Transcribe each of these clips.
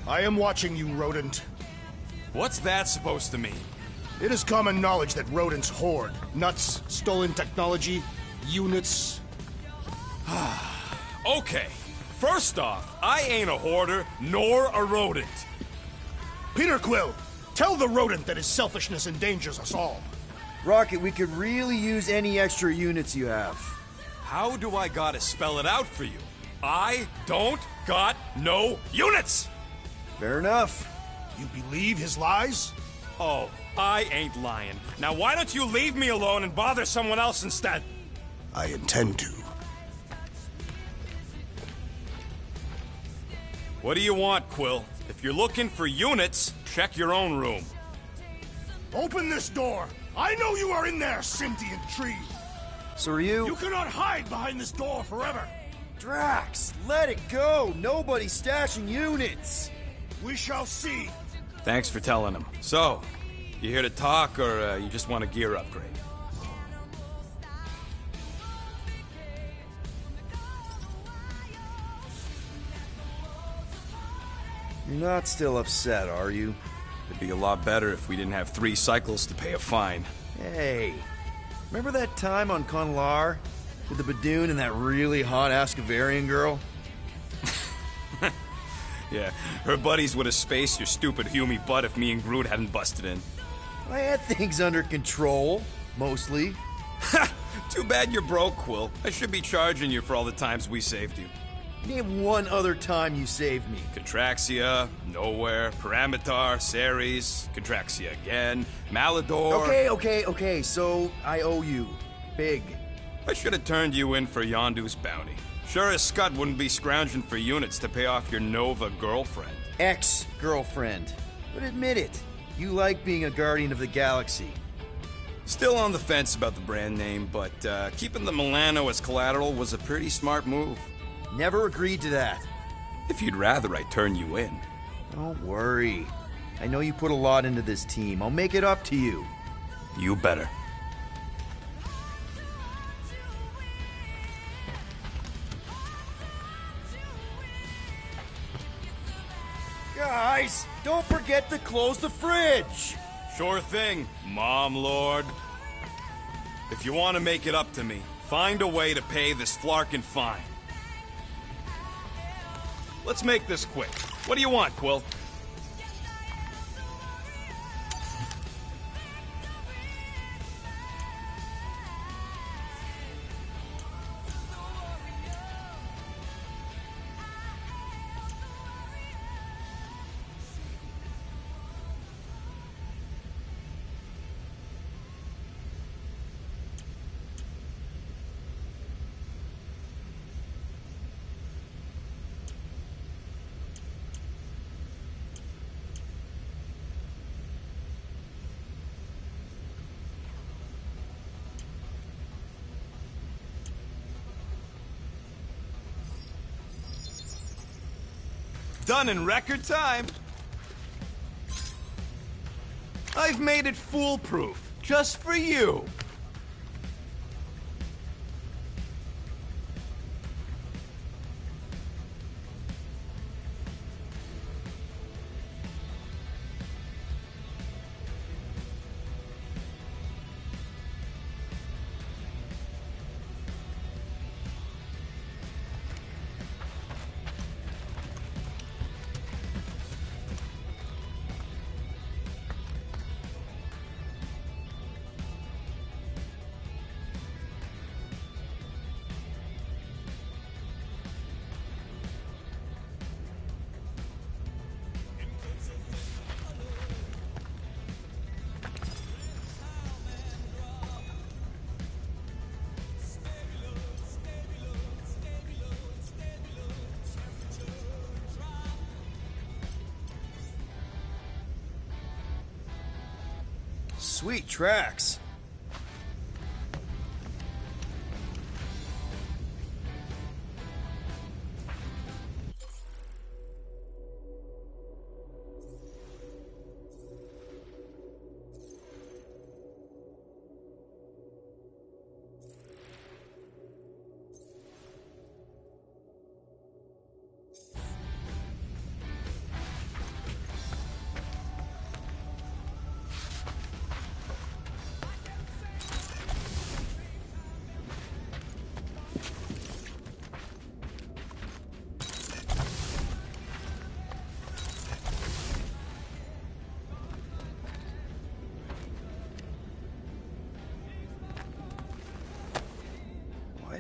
I am watching you, rodent. What's that supposed to mean? It is common knowledge that rodents hoard nuts, stolen technology, units. Okay, first off, I ain't a hoarder nor a rodent. Peter Quill, tell the rodent that his selfishness endangers us all. Rocket, we could really use any extra units you have. How do I gotta spell it out for you? I don't got no units! Fair enough. You believe his lies? Oh, I ain't lying. Now why don't you leave me alone and bother someone else instead? I intend to. What do you want, Quill? If you're looking for units, check your own room. Open this door! I know you are in there, sentient tree! So are you? You cannot hide behind this door forever! Drax, let it go! Nobody's stashing units! We shall see! Thanks for telling him. So, you here to talk, or you just want a gear upgrade? You're not still upset, are you? It'd be a lot better if we didn't have 3 cycles to pay a fine. Hey, remember that time on Conlar? With the Badoon and that really hot Ascavarian girl? Yeah, her buddies would have spaced your stupid Humy butt if me and Groot hadn't busted in. I had things under control, mostly. Ha! Too bad you're broke, Quill. I should be charging you for all the times we saved you. Name one other time you saved me. Contraxia, Nowhere, Paramitar, Ceres, Contraxia again, Malador... Okay, so I owe you. Big. I should have turned you in for Yondu's bounty. Sure as Scud wouldn't be scrounging for units to pay off your Nova girlfriend. Ex-girlfriend. But admit it, you like being a Guardian of the Galaxy. Still on the fence about the brand name, but keeping the Milano as collateral was a pretty smart move. Never agreed to that. If you'd rather I turn you in. Don't worry. I know you put a lot into this team. I'll make it up to you. You better. Guys, don't forget to close the fridge! Sure thing, Mom Lord. If you want to make it up to me, find a way to pay this flarkin' fine. Let's make this quick. What do you want, Quill? Done in record time. I've made it foolproof, just for you. Sweet tracks.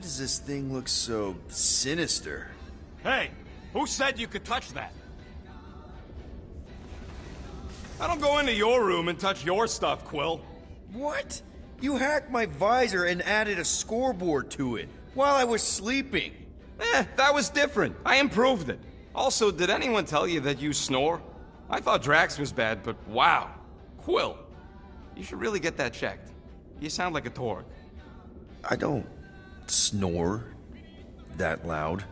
does this thing look so sinister? Hey, who said you could touch that? I don't go into your room and touch your stuff, Quill. What? You hacked my visor and added a scoreboard to it while I was sleeping. That was different. I improved it. Also, did anyone tell you that you snore? I thought Drax was bad, but wow. Quill, you should really get that checked. You sound like a Torg. I don't snore that loud.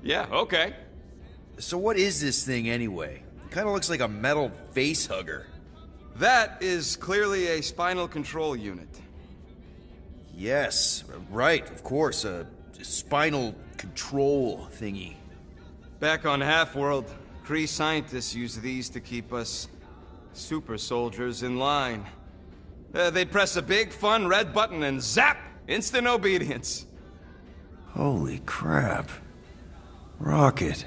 Yeah, okay. So what is this thing anyway? It kind of looks like a metal face hugger. That is clearly a spinal control unit. Yes, right, of course, a spinal control thingy. Back on Half-World, Kree scientists use these to keep us super soldiers in line. They'd press a big, fun red button and zap! Instant obedience. Holy crap. Rocket.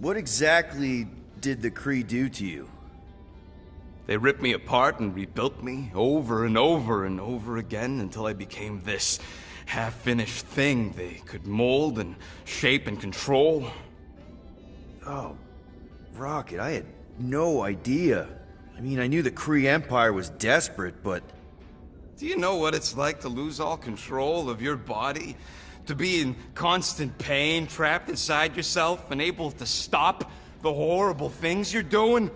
What exactly did the Kree do to you? They ripped me apart and rebuilt me over and over and over again until I became this half-finished thing they could mold and shape and control. Oh, Rocket, I had no idea. I mean, I knew the Kree Empire was desperate, but... Do you know what it's like to lose all control of your body? To be in constant pain, trapped inside yourself, unable to stop the horrible things you're doing?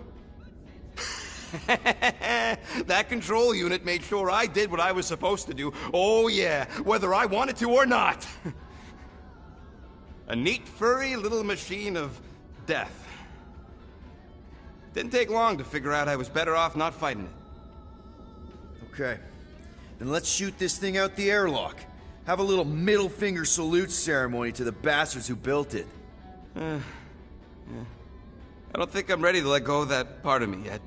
That control unit made sure I did what I was supposed to do. Oh yeah, whether I wanted to or not. A neat, furry little machine of death. Didn't take long to figure out I was better off not fighting it. Okay. Then let's shoot this thing out the airlock. Have a little middle finger salute ceremony to the bastards who built it. Yeah. I don't think I'm ready to let go of that part of me yet.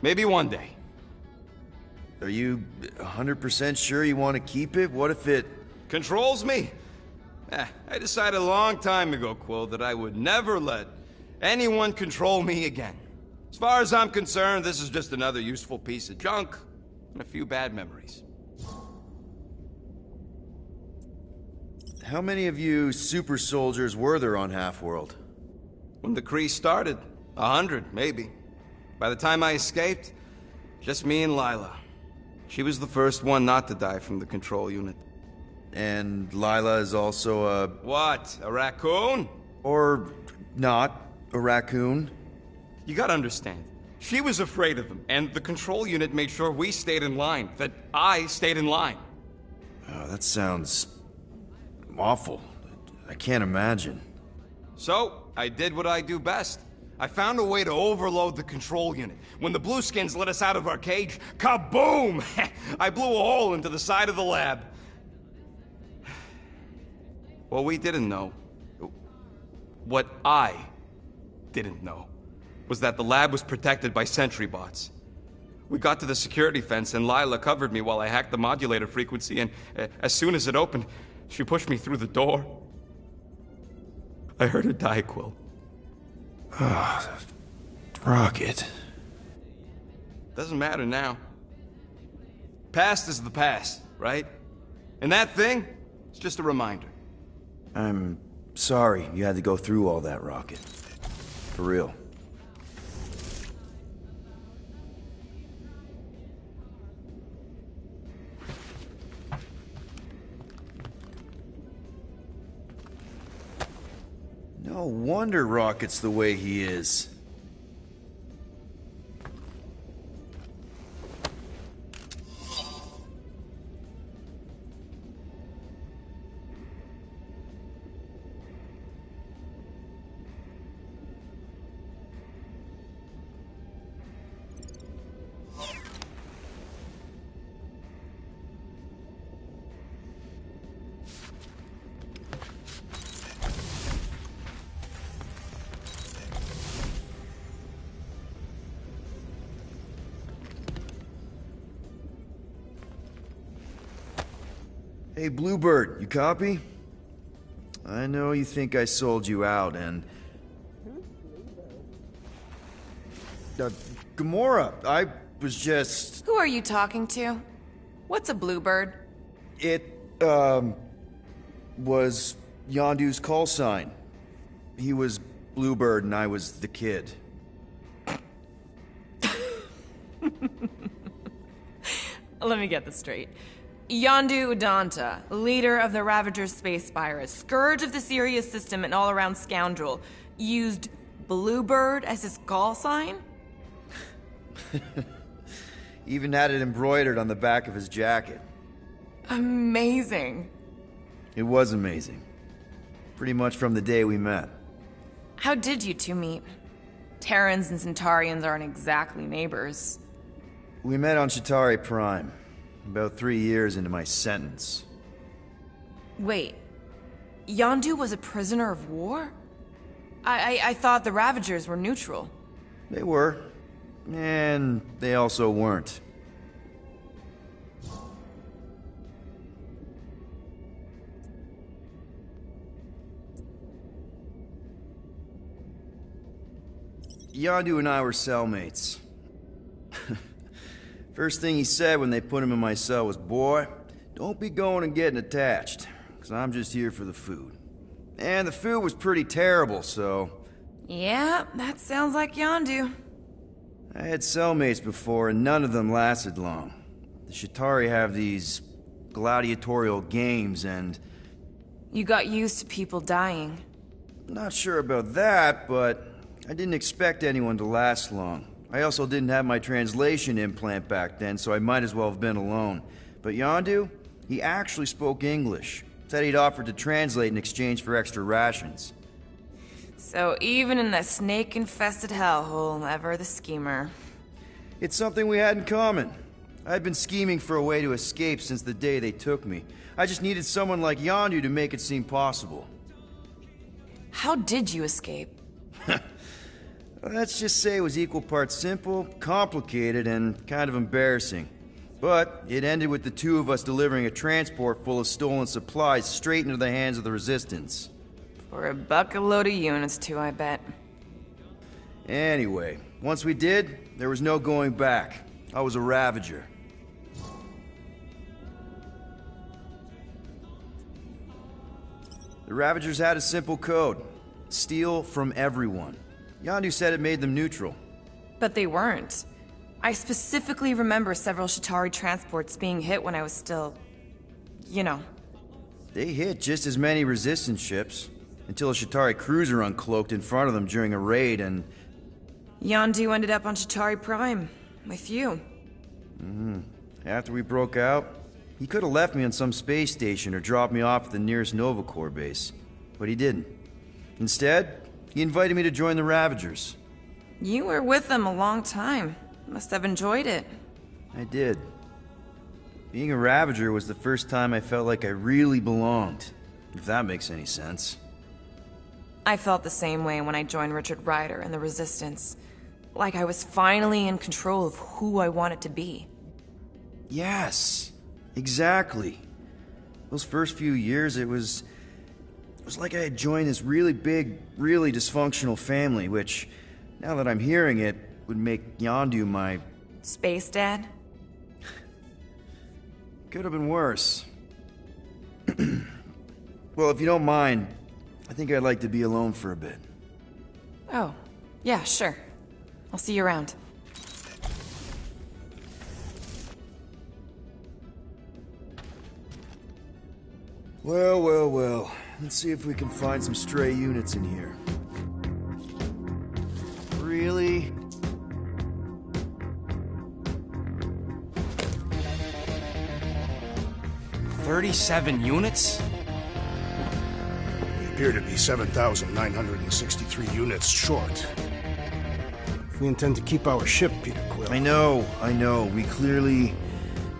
Maybe one day. Are you 100% sure you want to keep it? What if it... Controls me? I decided a long time ago, Quill, that I would never let anyone control me again. As far as I'm concerned, this is just another useful piece of junk and a few bad memories. How many of you super soldiers were there on Half-World? When the Kree started, 100, maybe. By the time I escaped, just me and Lila. She was the first one not to die from the control unit. And Lila is also a... What? A raccoon? Or not a raccoon? You gotta understand. She was afraid of them, and the control unit made sure we stayed in line. That I stayed in line. Oh, that sounds... awful. I can't imagine. So, I did what I do best. I found a way to overload the control unit. When the Blueskins let us out of our cage, kaboom! I blew a hole into the side of the lab. What we didn't know, what I didn't know, was that the lab was protected by sentry bots. We got to the security fence and Lila covered me while I hacked the modulator frequency, and as soon as it opened, she pushed me through the door. I heard her die, Quill. Rocket. Doesn't matter now. Past is the past, right? And that thing, it's just a reminder. I'm sorry you had to go through all that, Rocket. For real. No wonder Rocket's the way he is. Hey, Bluebird, you copy? I know you think I sold you out, and Gamora, I was just... Who are you talking to? What's a bluebird? It, was Yondu's call sign. He was Bluebird and I was the kid. Let me get this straight. Yondu Udanta, leader of the Ravagers space virus, scourge of the Sirius system and all-around scoundrel, used Bluebird as his call sign? Even had it embroidered on the back of his jacket. Amazing. It was amazing. Pretty much from the day we met. How did you two meet? Terrans and Centaurians aren't exactly neighbors. We met on Chitauri Prime, about 3 years into my sentence. Wait, Yondu was a prisoner of war? I thought the Ravagers were neutral. They were, and they also weren't. Yondu and I were cellmates. First thing he said when they put him in my cell was, "Boy, don't be going and getting attached, because I'm just here for the food." And the food was pretty terrible, so... Yeah, that sounds like Yondu. I had cellmates before, and none of them lasted long. The Chitauri have these gladiatorial games, and... You got used to people dying. Not sure about that, but I didn't expect anyone to last long. I also didn't have my translation implant back then, so I might as well have been alone. But Yondu, he actually spoke English. Said he'd offered to translate in exchange for extra rations. So even in that snake-infested hellhole, ever the schemer. It's something we had in common. I'd been scheming for a way to escape since the day they took me. I just needed someone like Yondu to make it seem possible. How did you escape? Let's just say it was equal parts simple, complicated, and kind of embarrassing. But it ended with the two of us delivering a transport full of stolen supplies straight into the hands of the Resistance. For a bucket load of units too, I bet. Anyway, once we did, there was no going back. I was a Ravager. The Ravagers had a simple code. Steal from everyone. Yondu said it made them neutral. But they weren't. I specifically remember several Chitauri transports being hit when I was still... you know. They hit just as many Resistance ships, until a Chitauri cruiser uncloaked in front of them during a raid and... Yondu ended up on Chitauri Prime, with you. After we broke out, he could have left me on some space station or dropped me off at the nearest Nova Corps base. But he didn't. Instead, he invited me to join the Ravagers. You were with them a long time. Must have enjoyed it. I did. Being a Ravager was the first time I felt like I really belonged, if that makes any sense. I felt the same way when I joined Richard Rider and the Resistance. Like I was finally in control of who I wanted to be. Yes, exactly. Those first few years, it was like I had joined this really big, really dysfunctional family, which, now that I'm hearing it, would make Yondu my... Space Dad? Could have been worse. Well, if you don't mind, I think I'd like to be alone for a bit. Oh, yeah, sure. I'll see you around. Well, well, well. Let's see if we can find some stray units in here. Really? "37 units? We appear to be 7,963 units short. If we intend to keep our ship, Peter Quill... I know. We clearly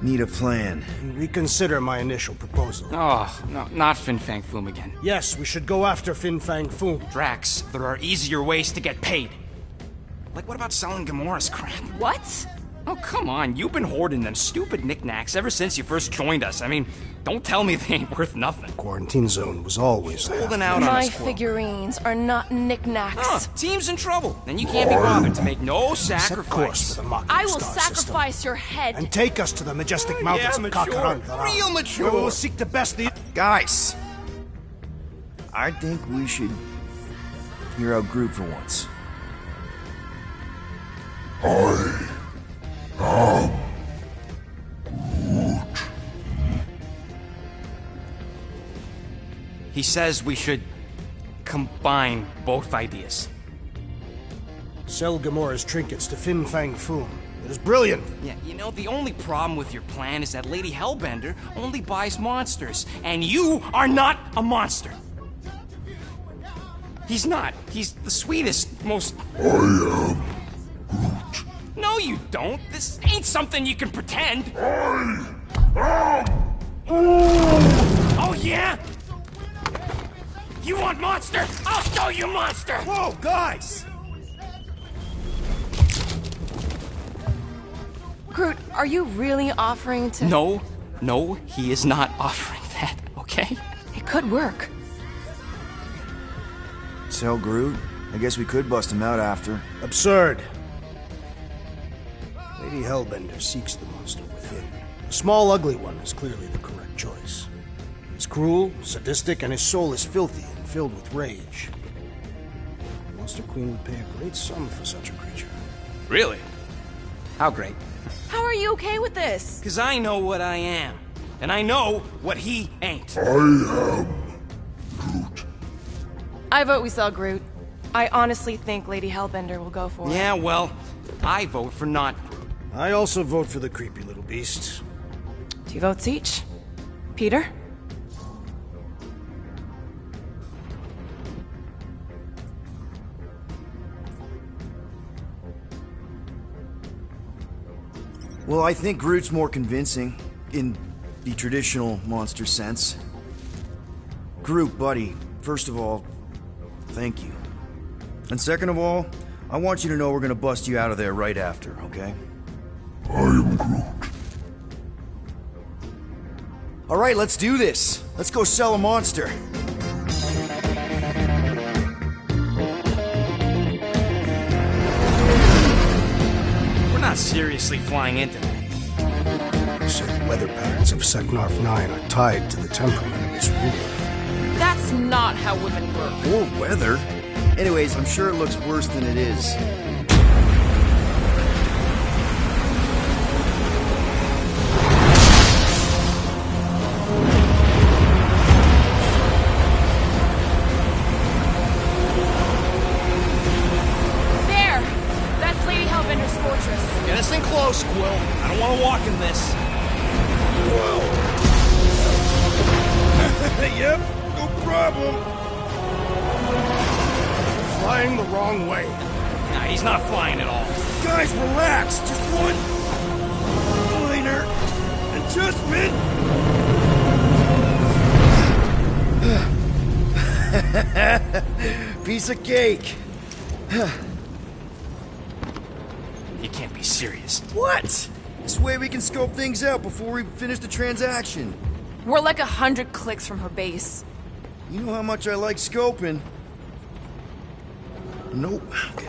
need a plan. Reconsider my initial proposal. Oh, no, not Fin Fang Foom again. Yes, we should go after Fin Fang Foom. Drax, there are easier ways to get paid. Like, what about selling Gamora's crap? What? Oh, come on. You've been hoarding them stupid knickknacks ever since you first joined us. I mean, don't tell me they ain't worth nothing. Quarantine zone was always Holding out on My us, Quill. figurines are not knickknacks. Huh, team's in trouble. Then you can't be bothered to make no Set course sacrifice. for the Mocking I will Star sacrifice system, your head. and take us to the majestic mountains of mature. Kakaranda. Real mature. We will seek the best the... Guys, I think we should hear out Groot for once. He says we should combine both ideas. Sell Gamora's trinkets to Fin Fang Foom. It is brilliant. Yeah, you know, the only problem with your plan is that Lady Hellbender only buys monsters, and you are not a monster. He's not. He's the sweetest, most... I am Groot. No, you don't. This ain't something you can pretend. Oh, yeah? You want monster? I'll show you monster! Whoa, guys! Groot, are you really offering to... No, he is not offering that, okay? It could work. Sell Groot? I guess we could bust him out after. Absurd. Lady Hellbender seeks the monster within. The small, ugly one is clearly the correct choice. He's cruel, sadistic, and his soul is filthy and filled with rage. The Monster Queen would pay a great sum for such a creature. Really? How great. How are you okay with this? Because I know what I am. And I know what he ain't. I vote we sell Groot. I honestly think Lady Hellbender will go for it. Yeah, well, I vote for not Groot. I also vote for the creepy little beast. 2 votes each. Peter? Well, I think Groot's more convincing, in the traditional monster sense. Groot, buddy, first of all, thank you. And second of all, I want you to know we're gonna bust you out of there right after, okay? I am Groot. Alright, let's do this. Let's go sell a monster. We're not seriously flying into that. They say the weather patterns of Seknarf 9 are tied to the temperament of its ruler. That's not how women work. Or weather. Anyways, I'm sure it looks worse than it is. There! That's Lady Hellbender's fortress. Get us in close, Quill. I don't want to walk in this. Yep, no problem. Flying the wrong way. Nah, he's not flying at all. Guys, relax. Just one minor adjustment. Piece of cake. You can't be serious. What? This way we can scope things out before we finish the transaction. We're like 100 clicks from her base. You know how much I like scoping. Nope. Okay.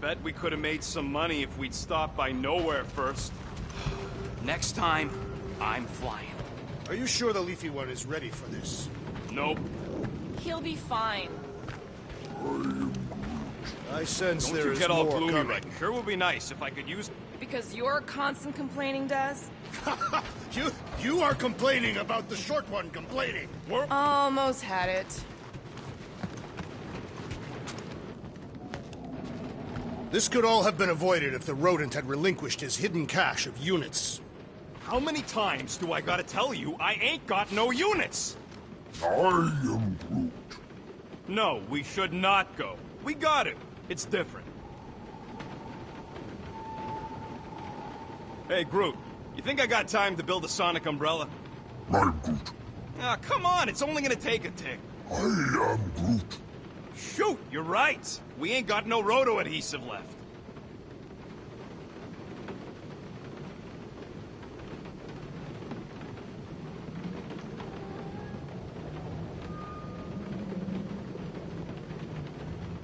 Bet we could have made some money if we'd stopped by nowhere first. Next time, I'm flying. Are you sure the Leafy One is ready for this? Nope. He'll be fine. I sense Don't there you is get all more gloomy, coming. Rick. Sure would be nice if I could use... Because your constant complaining does? You are complaining about the short one complaining. Almost had it. This could all have been avoided if the rodent had relinquished his hidden cache of units. How many times do I gotta tell you I ain't got no units? I am Groot. No, we should not go. We got it. It's different. Hey, Groot, you think I got time to build a sonic umbrella? I'm Groot. Ah, come on, it's only gonna take a tick. I am Groot. Shoot, you're right. We ain't got no roto-adhesive left.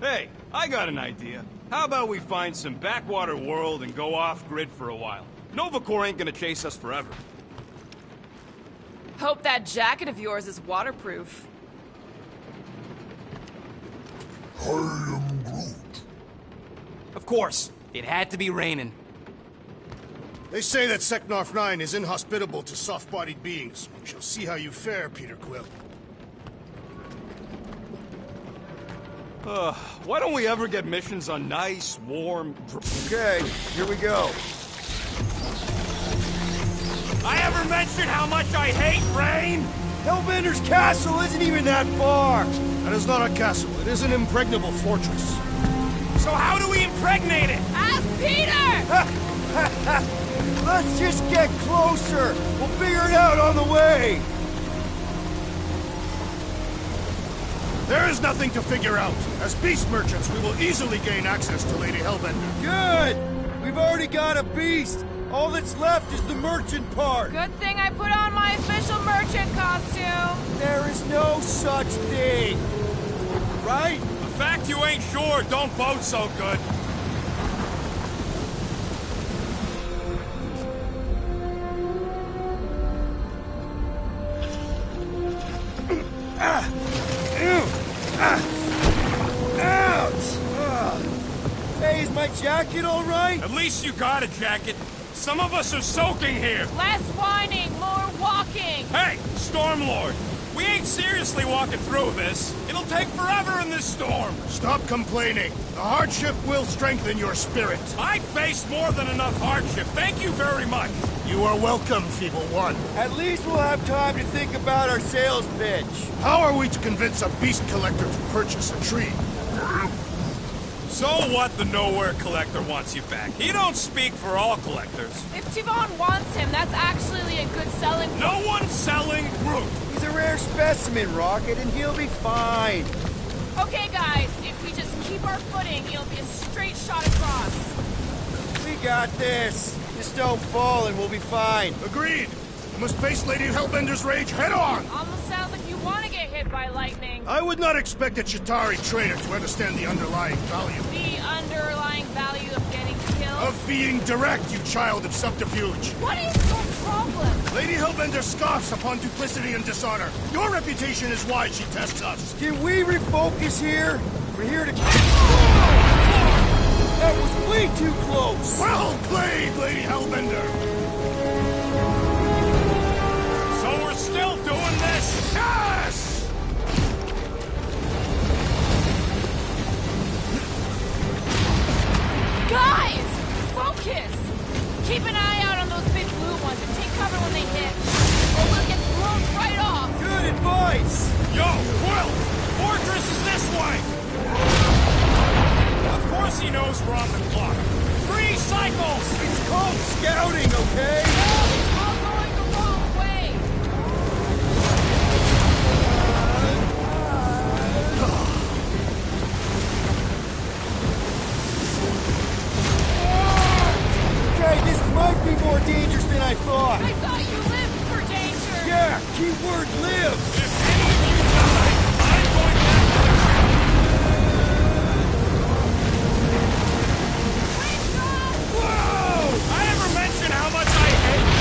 Hey, I got an idea. How about we find some backwater world and go off-grid for a while? Nova Corps ain't gonna chase us forever. Hope that jacket of yours is waterproof. I am Groot. Of course, it had to be raining. They say that Seknarf 9 is inhospitable to soft-bodied beings. We shall see how you fare, Peter Quill. Why don't we ever get missions on nice, warm... Okay, here we go. I ever mentioned how much I hate rain? Hellbender's castle isn't even that far! That is not a castle. It is an impregnable fortress. So how do we impregnate it? Ask Peter! Let's just get closer! We'll figure it out on the way! There is nothing to figure out. As beast merchants, we will easily gain access to Lady Hellbender. Good! We've already got a beast! All that's left is the merchant part! Good thing I put on my official merchant costume. There is no such thing! Right? The fact you ain't sure don't bode so good. Hey, is my jacket all right? At least you got a jacket. Some of us are soaking here. Less whining, more walking. Hey, Stormlord, we ain't seriously walking through this. It'll take forever in this storm. Stop complaining. The hardship will strengthen your spirit. I faced more than enough hardship. Thank you very much. You are welcome, Feeble One. At least we'll have time to think about our sales pitch. How are we to convince a beast collector to purchase a tree? So what the Nowhere Collector wants you back? He don't speak for all collectors. If Tivon wants him, that's actually a good selling point. No one's selling Groot. He's a rare specimen, Rocket, and he'll be fine. Okay, guys, if we just keep our footing, it'll be a straight shot across. We got this. Just don't fall and we'll be fine. Agreed. You must face Lady Hellbender's rage head-on. Almost sounds like you want to get hit by lightning. I would not expect a Chitauri trader to understand the underlying value. The underlying value of getting killed. Of being direct, you child of subterfuge. What is your problem? Lady Hellbender scoffs upon duplicity and dishonor. Your reputation is why she tests us. Can we refocus here? We're here to... That was way too close! Well played, Lady Hellbender. So we're still doing this? Yes! Guys! Focus! Keep an eye out on those big blue ones and take cover when they hit. Or we'll get blown right off! Good advice! Yo, Quill! Fortress is this way! Of course he knows we're on the clock. 3 cycles! It's called scouting, okay? It's all going the wrong way! Okay, this might be more dangerous than I thought. I thought you lived for danger! Yeah, keyword live! If any of you die, I'm going back to the Whoa! I ever mention how much I hate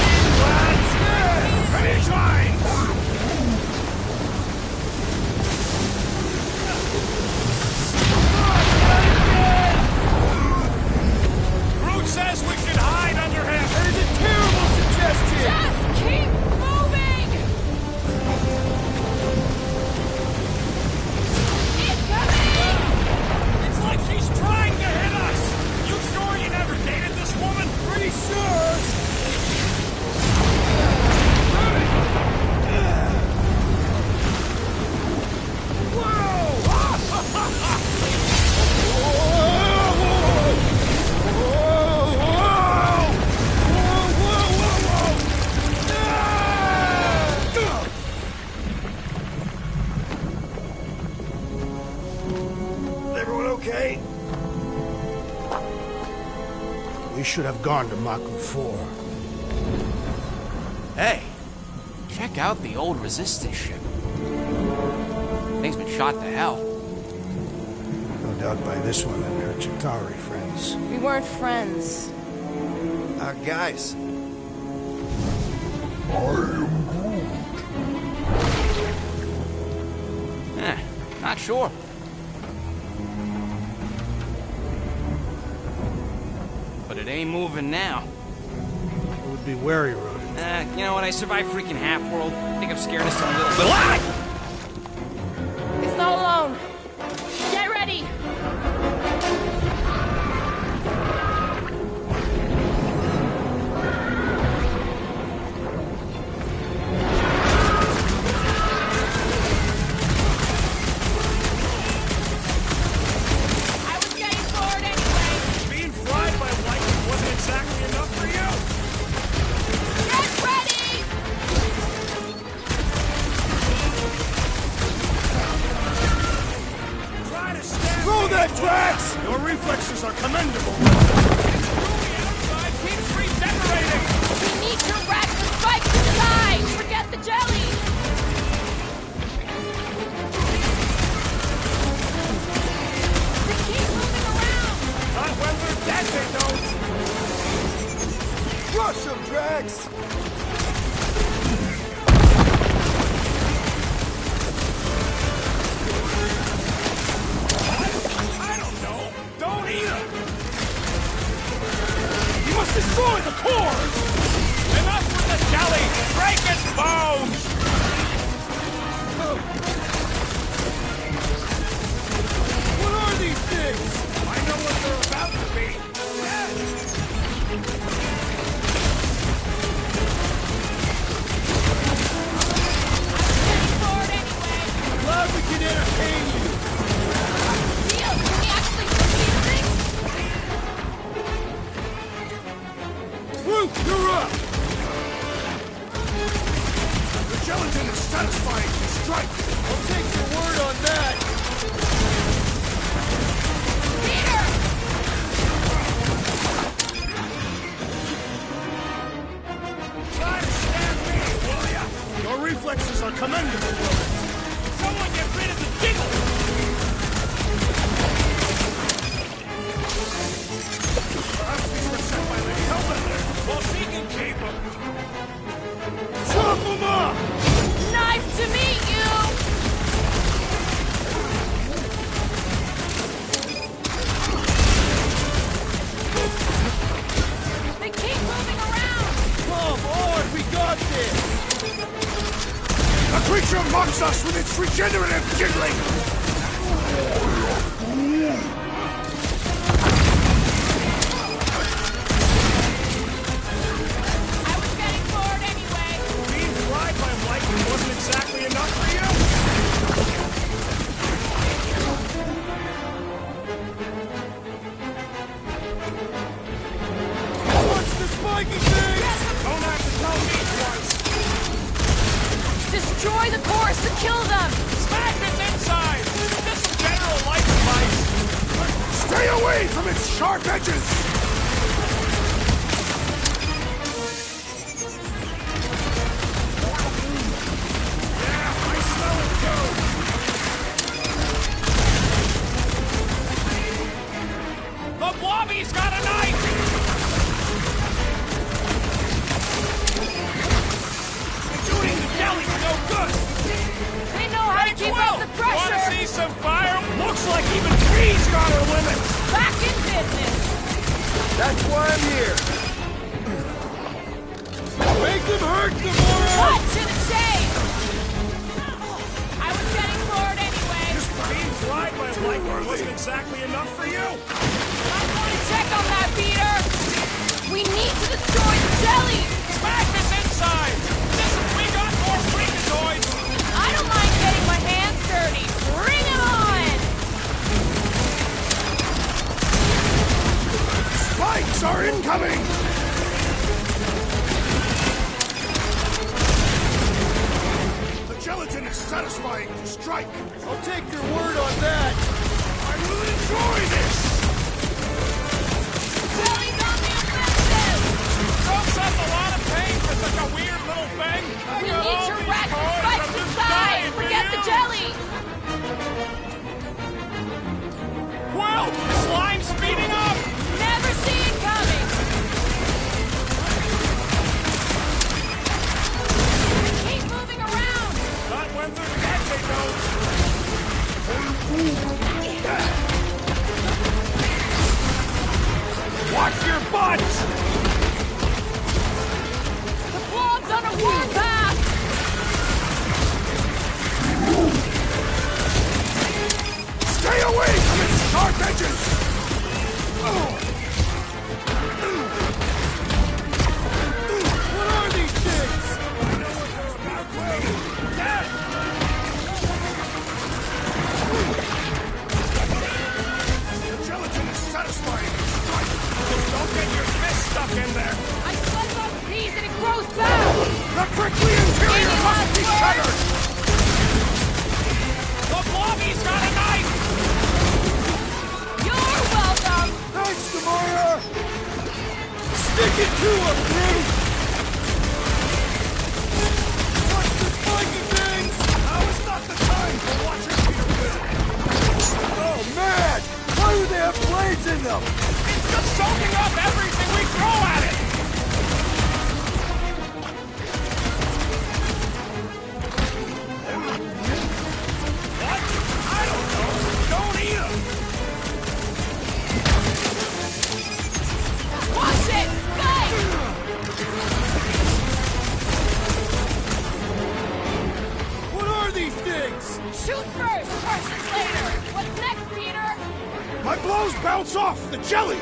We should have gone to Maku 4. Hey, check out the old Resistance ship. Thing's been shot to hell. No doubt by this one and her Chitauri friends. We weren't friends. Guys. Not sure. But it ain't moving now. It would be wary, Rodent. You know what? I survived freaking Half-World. I think I'm scared of some little... Ah! It's not alone. Get ready! I was getting bored anyway. Being fried by lightning wasn't exactly enough for you? Get ready! Try to stand. Throw that, Drax! Your reflexes are commendable. Keeps regenerating. We need to rack the spikes to the side! Forget the jelly! They keep moving around! Not when they're dead, they don't. Rush him, Drax! I don't know. Don't either. You must destroy the core. Enough with the jelly. Break its bones. What are these things? I know what they're about to be. Getting bored anyway! Glad we can entertain you. Deal! Can we actually do these things? Groot, you're up. The gelatin is satisfying to strike. I'll take your word on that. Peter! Try to stand me, will ya? Your reflexes are commendable, Willis. Someone get rid of the jiggle! Perhaps these were sent by the Hellbender. Well, she can keep them. Chop them up! Nice to meet you! They keep moving around! Come on, we got this! The creature mocks us with its regenerative jiggling! I was getting bored anyway! Being fried by lightning wasn't exactly enough for you? What's the spiky thing? Don't have to tell me twice. Destroy the cores to kill them! Smack its inside! Just some general life advice. Stay away from its sharp edges! Yeah, I smell it too! The Blobby's got a knife! Shooting the jelly's no good! They know how to keep up the Wanna pressure! see some fire? Looks like even trees got her limits! Back in business! That's why I'm here. Make them hurt, Gamora! Cut to the chase! I was getting bored anyway! Just being fried by lightning wasn't exactly enough for you! I'm going to check on that, Peter! We need to destroy the jelly! Smack this inside! Listen, we got more freakazoids! I don't mind getting my hands dirty! Bring it on! Spikes are incoming! The gelatin is satisfying to strike! I'll take your word on that! I will enjoy this! Jelly's on the was such a weird little thing. We need to rack the spikes inside! Forget the jelly! Quill! Slime speeding up! Never see it coming! Keep moving around! Not when they're dead, they don't. Watch your butts! The blob's on a warpath! Stay away from its sharp edges! What are these things? Dead! The gelatin is satisfying. Don't get your fist stuck in there! I slice off a piece and it grows back! The prickly interior must be shattered! The blobby's got a knife! You're welcome! Thanks, Gamora! Stick it to him, Groot! Watch the spiky things! Now is not the time for watching Peter Quill! Oh, man! Why do they have blades in them? It's just soaking up everything we throw at it! What? I don't know. Don't eat 'em. Watch it! Spike! What are these things? Shoot first, questions later! What's next, Peter? My blows bounce off the jelly!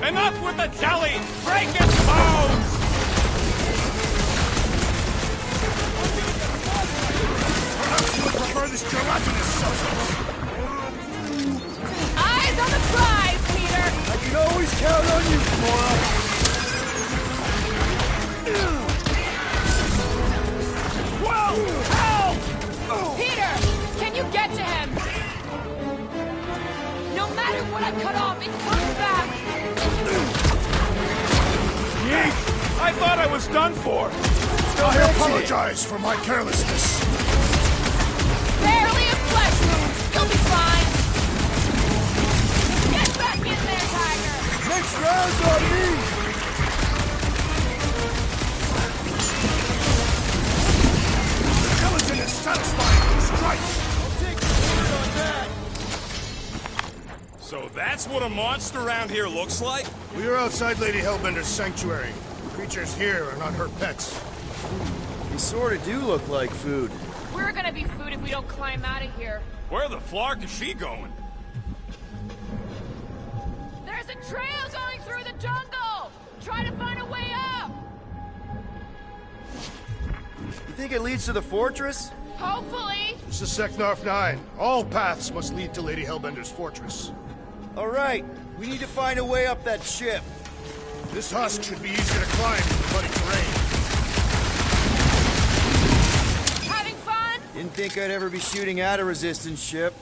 Enough with the jelly! Break its bones! Perhaps you would prefer this gelatinous substance. Eyes on the prize, Peter! I can always count on you, Gamora! Whoa! Help! Peter! Can you get to him? No matter what I cut off, it comes back! Yeet! I thought I was done for! I apologize for my carelessness. Barely a flesh wound! You'll be fine! Get back in there, Tiger! Next round's on me! The gelatin is satisfying. Strike! I'll take the word on that! So that's what a monster around here looks like? We are outside Lady Hellbender's sanctuary. Creatures here are not her pets. They sort of do look like food. We're gonna be food if we don't climb out of here. Where the flark is she going? There's a trail going through the jungle! Try to find a way up! You think it leads to the fortress? Hopefully! This is Seknarf 9. All paths must lead to Lady Hellbender's fortress. All right, we need to find a way up that ship. This husk should be easy to climb in the muddy terrain. Having fun? Didn't think I'd ever be shooting at a resistance ship.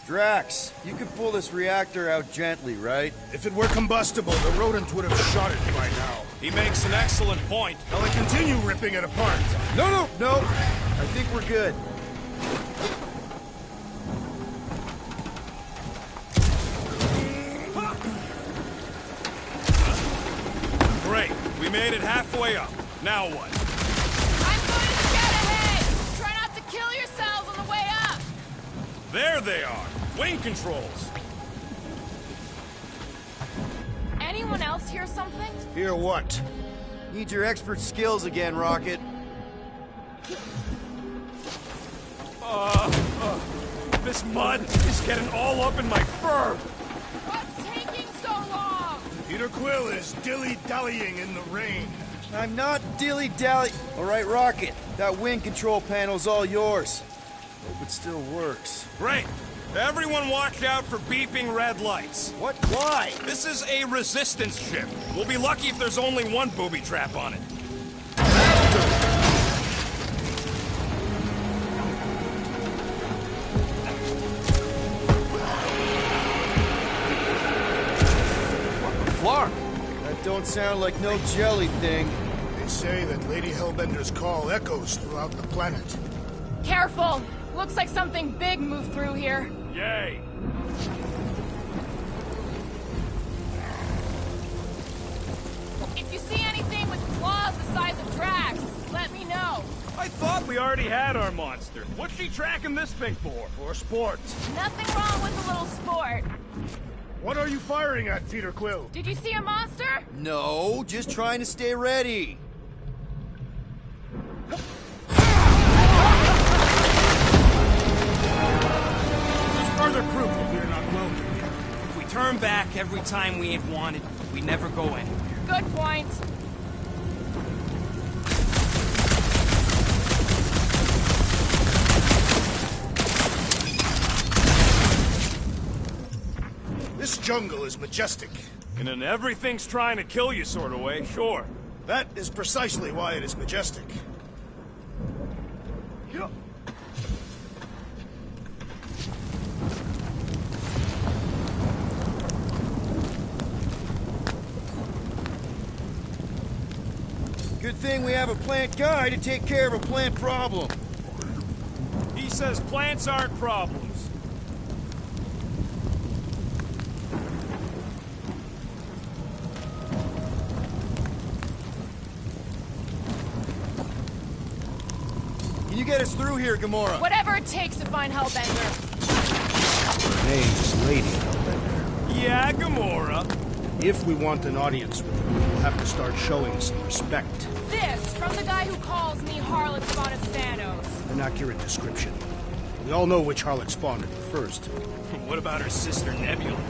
Drax, you could pull this reactor out gently, right? If it were combustible, the rodent would have shot it by now. He makes an excellent point. Shall I continue ripping it apart? No. I think we're good. Great. We made it halfway up. Now what? I'm going to get ahead! Try not to kill yourselves on the way up! There they are. Wing controls. Anyone else hear something? Hear what? Need your expert skills again, Rocket. This mud is getting all up in my fur. What's taking so long? Peter Quill is dilly-dallying in the rain. I'm not dilly-dally. All right, Rocket. That wing control panel's all yours. Hope it still works. Great. Everyone watch out for beeping red lights. What? Why? This is a resistance ship. We'll be lucky if there's only one booby trap on it. Flark! That don't sound like no jelly thing. They say that Lady Hellbender's call echoes throughout the planet. Careful! Looks like something big moved through here. Yay! If you see anything with claws the size of Drax, let me know. I thought we already had our monster. What's she tracking this thing for? For sport. Nothing wrong with a little sport. What are you firing at, Peter Quill? Did you see a monster? No, just trying to stay ready. Just further proof that we're not welcome here. If we turn back every time we ain't wanted, we never go anywhere. Good point. This jungle is majestic. In an everything's trying to kill you sort of way, sure. That is precisely why it is majestic. Good thing we have a plant guy to take care of a plant problem. He says plants aren't problems. Can you get us through here, Gamora? Whatever it takes to find Hellbender. Her name's Lady Hellbender. Yeah, Gamora. If we want an audience with her, we'll have to start showing some respect. This, from the guy who calls me Harlot Spawn of Thanos. An accurate description. We all know which harlot Spawn it refers to. What about her sister Nebula?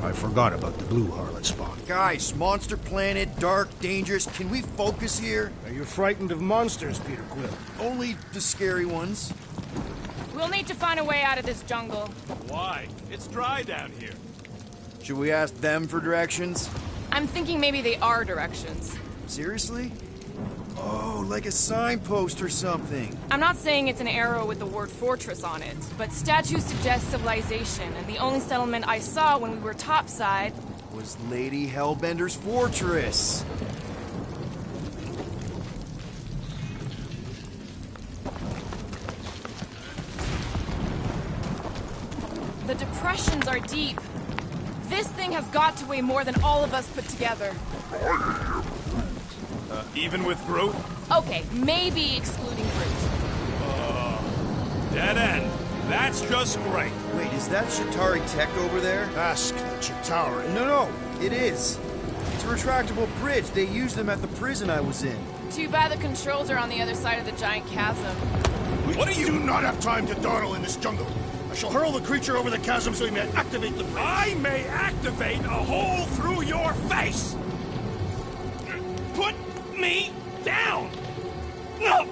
I forgot about the blue harlot Spawn. Guys, monster planet, dark, dangerous. Can we focus here? Are you frightened of monsters, Peter Quill? Only the scary ones. We'll need to find a way out of this jungle. Why? It's dry down here. Should we ask them for directions? I'm thinking maybe they are directions. Seriously? Oh, like a signpost or something. I'm not saying it's an arrow with the word fortress on it, but statues suggest civilization, and the only settlement I saw when we were topside Was Lady Hellbender's fortress. The depressions are deep. This thing has got to weigh more than all of us put together. Even with Groot? Okay, maybe excluding Groot. Dead end. That's just great. Wait, is that Shatari tech over there? Ask the Chitauri. No, it is. It's a retractable bridge. They used them at the prison I was in. Too bad the controls are on the other side of the giant chasm. What are We you... do not have time to dawdle in this jungle. I shall hurl the creature over the chasm so he may activate the bridge. I may activate a hole through your face! Put me down! No!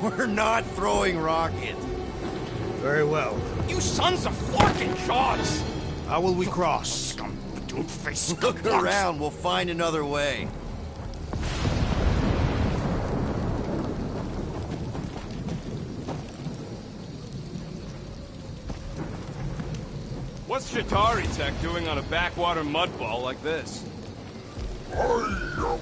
We're not throwing rockets. Very well. You sons of forking jaws! How will we cross? Scum, face. Look around. We'll find another way. What's Shatari Tech doing on a backwater mudball like this? I am Groot.